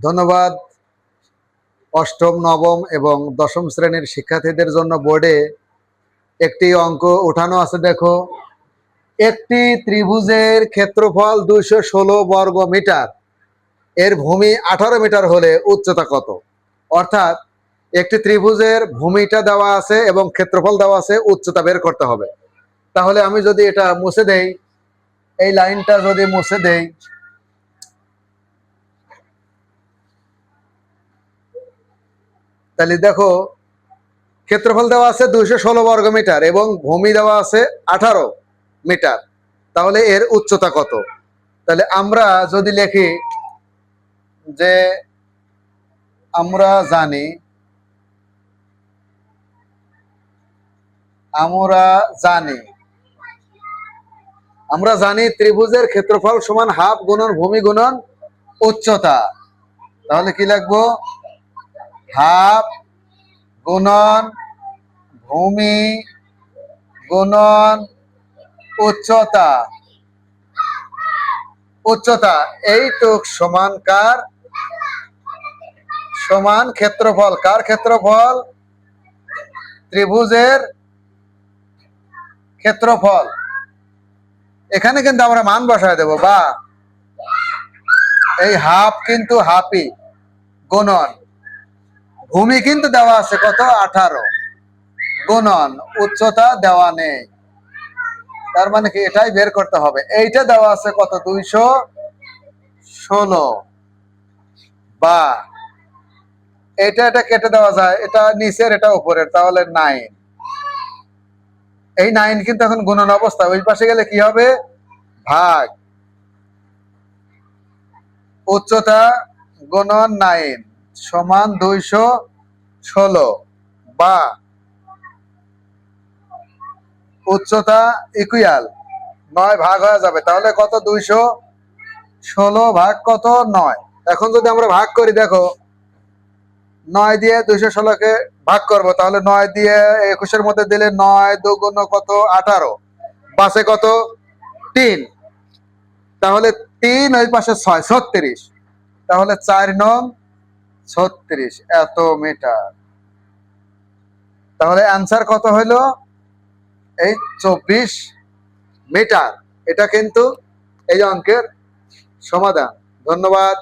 ধন্যবাদ। অষ্টম, নবম এবং দশম শ্রেণীর শিক্ষার্থীদের জন্য বোর্ডে একটি অঙ্ক উঠানো আছে। দেখো, একটি ত্রিভুজের ক্ষেত্রফল 216 বর্গ মিটার, এর ভূমি 18 মিটার হলে উচ্চতা কত? অর্থাৎ একটি ত্রিভুজের ভূমিটা দেওয়া আছে এবং ক্ষেত্রফল দেওয়া আছে, উচ্চতা বের করতে হবে। তাহলে আমি যদি এটা মুছে দেই, এই লাইনটা যদি মুছে দেই, তাহলে দেখো ক্ষেত্রফল দেওয়া আছে 216 বর্গ মিটার এবং ভূমি দেওয়া আছে 18 মিটার। তাহলে এর উচ্চতা কত? তাহলে আমরা যদি লিখি যে আমরা জানি আমরা জানি ত্রিভুজের ক্ষেত্রফল সমান হাফ গুণন ভূমি গুণন উচ্চতা। তাহলে কি লিখবো? হাফ গুণন ভূমি গুণন উচ্চতা। উচ্চতা এইটুক সমান কার? সমান ক্ষেত্রফল। কার ক্ষেত্রফল? ত্রিভুজের ক্ষেত্রফল। এখানে কিন্তু আমরা মান বসায় দেব, বা এই হাফ কিন্তু হাফই গুণন ভূমি কিন্তু দেওয়া আছে কত? 18 গুণন উচ্চতা দেওয়া নেই। তার মানে কি এটাই বের করতে হবে। এইটা দেওয়া আছে কত? 216, বা এটা কেটে দেওয়া যায়, এটা নিচের এটা উপরের, তাহলে 9। এই 9 কিন্তু এখন গুণন অবস্থা, ওই পাশে গেলে কি হবে? ভাগ। উচ্চতা গুণন 9 সমান 216, বা উচ্চতা ইকুয়াল 9 ভাগ হয়ে যাবে। তাহলে কত? 216 ভাগ কত? 9। এখন যদি আমরা ভাগ করি, দেখো 9 দিয়ে 216কে ভাগ করব, তাহলে 9 দিয়ে 21-এর মধ্যে দিলে 9 দুগুণ কত? 18, পাশে কত? 3। তাহলে 3 ওই পাশে 6, 36। তাহলে 4 নং 36 এত মিটার। তাহলে অ্যান্সার কত হইলো? এই 24 মিটার। এটা কিন্তু এই অঙ্কের সমাধান। ধন্যবাদ।